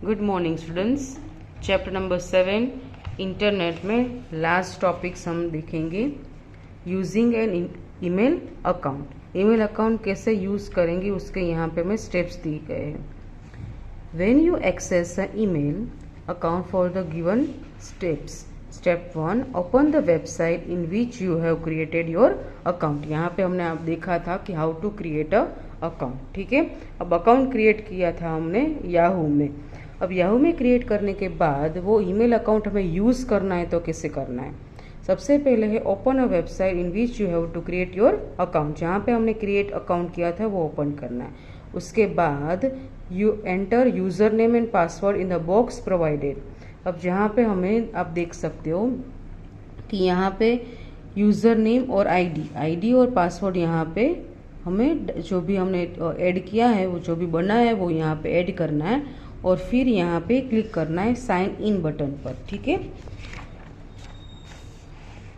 Good morning students. Chapter number 7 internet में last topics हम देखेंगे। Using an email account. Email account कैसे use करेंगे उसके यहाँ पे हमें स्टेप्स दिए गए हैं। When you access a email account for the given steps. Step 1, open the website in which you have created your account. यहाँ पे हमने आप देखा था कि how to create a account. ठीक है, अब अकाउंट क्रिएट किया था हमने याहू में। अब याहू में क्रिएट करने के बाद वो ईमेल अकाउंट हमें यूज़ करना है तो कैसे करना है। सबसे पहले है open a website in which you have to create your account. जहाँ पे हमने क्रिएट अकाउंट किया था वो ओपन करना है। उसके बाद you enter user name and password in the box provided. अब जहाँ पे हमें आप देख सकते हो कि यहाँ पे यूज़र नेम और आईडी और पासवर्ड यहाँ पे हमें जो भी हमने ऐड किया है वो जो भी बना है वो यहाँ पे ऐड करना है और फिर यहाँ पे क्लिक करना है साइन इन बटन पर। ठीक है,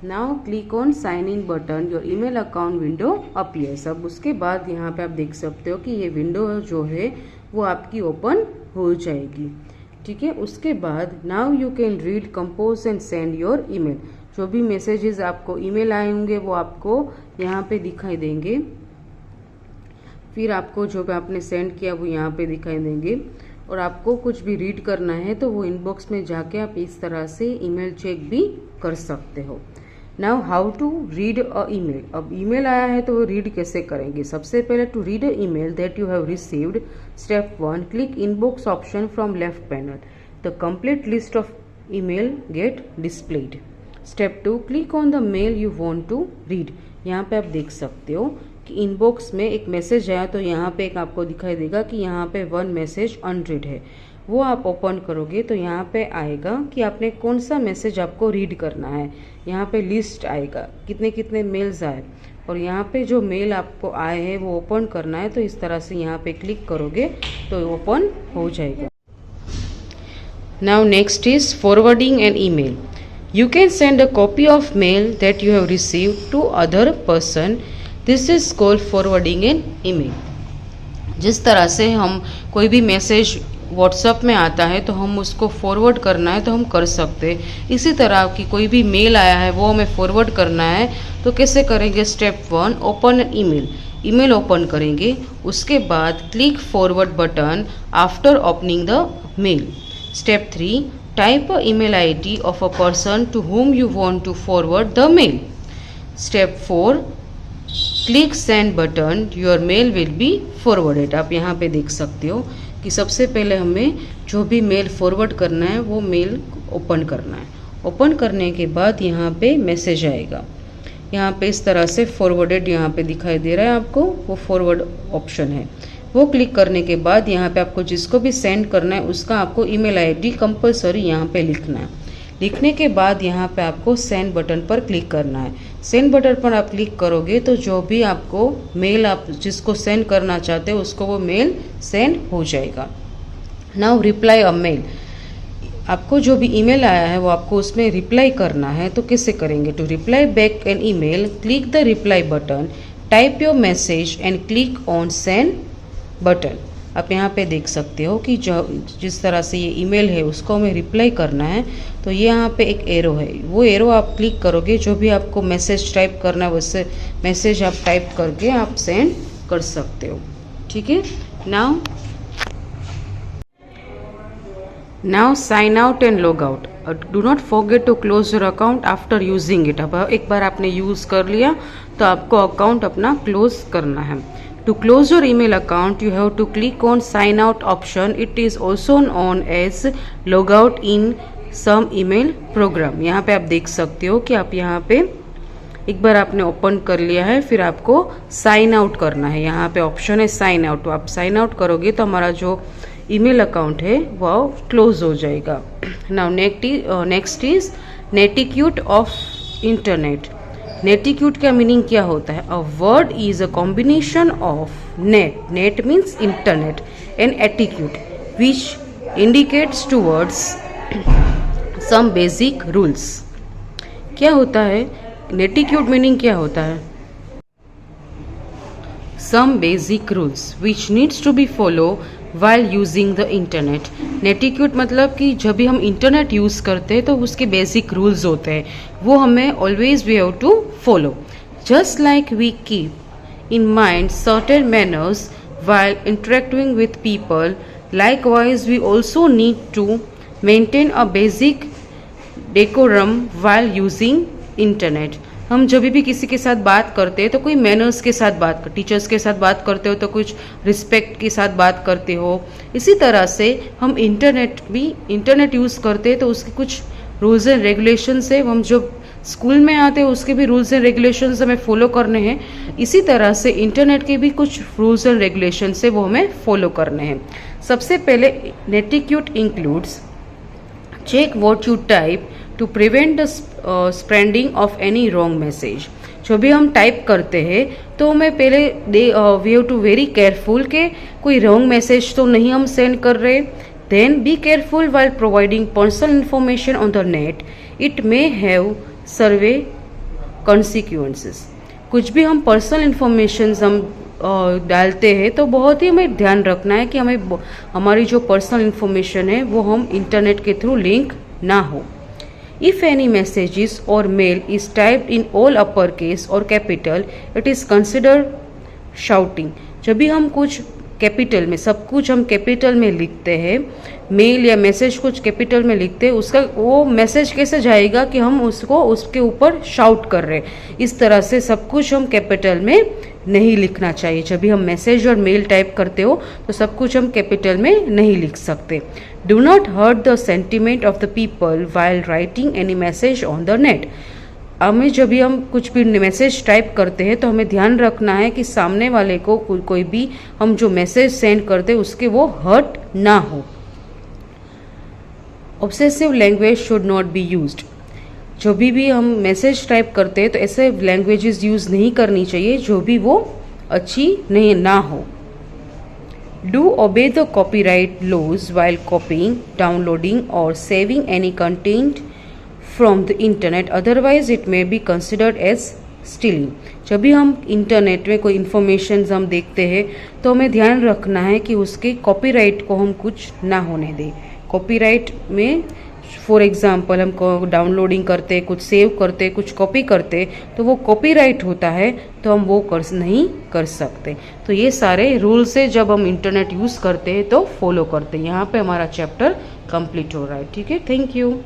now click on sign in button, your email account window appears. अब उसके बाद यहाँ पे आप देख सकते हो कि ये विंडो जो है वो आपकी ओपन हो जाएगी। ठीक है, उसके बाद now you can read, compose and send your email. जो भी मैसेजेस आपको ईमेल आए होंगे वो आपको यहाँ पे दिखाई देंगे। फिर आपको जो भी आपने सेंड किया वो यहाँ पे दिखाई देंगे और आपको कुछ भी रीड करना है तो वो इनबॉक्स में जाके आप इस तरह से ईमेल चेक भी कर सकते हो। Now how to read a email. अब ईमेल आया है तो वो रीड कैसे करेंगे। सबसे पहले to read a email that you have received, step 1, click inbox option from left panel. The complete list of email get displayed. Step 2, click on the mail you want to read. यहाँ पे आप देख सकते हो कि inbox में एक message आया तो यहाँ पे एक आपको दिखाई देगा कि यहाँ पे 1 मैसेज अनरीड है। वो आप ओपन करोगे तो यहाँ पे आएगा कि आपने कौन सा मैसेज आपको रीड करना है। यहाँ पे लिस्ट आएगा कितने कितने मेल्स आए और यहाँ पे जो मेल आपको आए हैं वो ओपन करना है। तो इस तरह से यहाँ पे क्लिक करोगे तो ओपन हो जाएगा। Now next is forwarding an email. You can send a copy of mail that you have received to other person. This is called forwarding an email. जिस तरह से हम कोई भी मैसेज व्हाट्सएप में आता है तो हम उसको फॉरवर्ड करना है तो हम कर सकते हैं। इसी तरह की कोई भी मेल आया है वो हमें फॉरवर्ड करना है तो कैसे करेंगे। Step 1, open an email. Email open करेंगे, उसके बाद click forward button after opening the mail. Step 3, type a email ID of a person to whom you want to forward the mail. Step 4, click send button, your mail will be forwarded. आप यहाँ पे देख सकते हो कि सबसे पहले हमें जो भी मेल फॉरवर्ड करना है वो मेल ओपन करना है। ओपन करने के बाद यहाँ पे मैसेज आएगा। यहाँ पे इस तरह से फॉरवर्डेड यहाँ पे दिखाई दे रहा है आपको, वो फॉरवर्ड ऑप्शन है। वो क्लिक करने के बाद यहाँ पे आपको जिसको भी सेंड करना है उसका आपको ईमेल आईडी कंपलसरी यहाँ पे लिखना है। लिखने के बाद यहाँ पे आपको सेंड बटन पर क्लिक करना है। सेंड बटन पर आप क्लिक करोगे तो जो भी आपको मेल आप जिसको सेंड करना चाहते हो उसको वो मेल सेंड हो जाएगा। नाउ रिप्लाई अ मेल। आपको जो भी ईमेल आया है वो आपको उसमें रिप्लाई करना है तो कैसे करेंगे। To reply back an email, click the reply button, type your message and click on send button. आप यहाँ पे देख सकते हो कि जो जिस तरह से ये ईमेल है उसको हमें रिप्लाई करना है तो ये यहाँ पे एक एरो है, वो एरो आप क्लिक करोगे, जो भी आपको मैसेज टाइप करना है वैसे मैसेज आप टाइप करके आप सेंड कर सकते हो। ठीक है, now sign out and log out. Do not forget to close your account after using it. अब एक बार आपने यूज़ कर लिया तो आपको अकाउंट अपना क्लोज करना है। To close your email account, you have to click on sign out option. It is also known as logout in some email program. यहाँ पे आप देख सकते हो कि आप यहाँ पे एक बार आपने ओपन कर लिया है फिर आपको साइन आउट करना है। यहाँ पे ऑप्शन है साइन आउट, तो आप साइन आउट करोगे तो हमारा जो ईमेल अकाउंट है वो क्लोज हो जाएगा। Now next is netiquette of internet. Netiquette का मीनिंग क्या होता है। A word is a combination of net means internet and etiquette which indicates towards some basic rules. क्या होता है नेटिक्यूट मीनिंग क्या होता है। some basic rules which needs to be followed while using the internet. Netiquette मतलब कि जब भी हम इंटरनेट यूज़ करते हैं तो उसके बेसिक रूल्स होते हैं, वो हमें always we have to follow. Just like we keep in mind certain manners while interacting with people, likewise we also need to maintain a basic decorum while using internet। हम जब भी किसी के साथ बात करते हैं तो कोई मैनर्स के साथ बात कर, टीचर्स के साथ बात करते हो तो कुछ रिस्पेक्ट के साथ बात करते हो। इसी तरह से हम इंटरनेट यूज़ करते हैं तो उसके कुछ रूल्स एंड रेगुलेशंस है, हम जब स्कूल में आते हैं उसके भी रूल्स एंड रेगुलेशंस हमें फॉलो करने हैं। इसी तरह से इंटरनेट के भी कुछ रूल्स एंड रेगुलेशंस है वो हमें फॉलो करने हैं। सबसे पहले netiquette includes check what you type to prevent the spreading of any wrong message. जो भी हम टाइप करते हैं तो हमें पहले we have to very careful के कोई रॉन्ग मैसेज तो नहीं हम सेंड कर रहे। Then be careful while providing personal information on the net. It may have severe consequences. कुछ भी हम पर्सनल इंफॉर्मेशन हम डालते हैं तो बहुत ही हमें ध्यान रखना है कि हमें हमारी जो पर्सनल इंफॉर्मेशन है वो हम इंटरनेट के थ्रू लिंक ना हो। If any messages or mail is typed in all uppercase or capital, it is considered shouting। जब भी हम कुछ कैपिटल में, सब कुछ हम कैपिटल में लिखते हैं, मेल या मैसेज कुछ कैपिटल में लिखते हैं, उसका वो मैसेज कैसे जाएगा कि हम उसको उसके ऊपर शाउट कर रहे हैं। इस तरह से सब कुछ हम कैपिटल में नहीं लिखना चाहिए। जब भी हम मैसेज और मेल टाइप करते हो तो सब कुछ हम कैपिटल में नहीं लिख सकते। Do not hurt the sentiment of the people while writing any message on the net. हमें जब भी हम कुछ भी मैसेज टाइप करते हैं तो हमें ध्यान रखना है कि सामने वाले को कोई भी हम जो मैसेज सेंड करते हैं उसके वो हर्ट ना हो। Obsessive language should not be used. जो भी हम मैसेज टाइप करते हैं तो ऐसे लैंग्वेजेस यूज़ नहीं करनी चाहिए जो भी वो अच्छी नहीं ना हो। Do obey the copyright laws while copying, downloading और saving any content from the internet, otherwise it may be considered as stealing. जब भी हम इंटरनेट में कोई इन्फॉर्मेशन हम देखते हैं तो हमें ध्यान रखना है कि उसके कॉपीराइट को हम कुछ ना होने दें। कॉपीराइट में फॉर एग्जांपल हम डाउनलोडिंग करते, कुछ सेव करते, कुछ कॉपी करते तो वो कॉपीराइट होता है तो हम वो नहीं कर सकते। तो ये सारे रूल्स है जब हम इंटरनेट यूज़ करते हैं तो फॉलो करते हैं। यहाँ पे हमारा चैप्टर कंप्लीट हो रहा है। ठीक है, थैंक यू।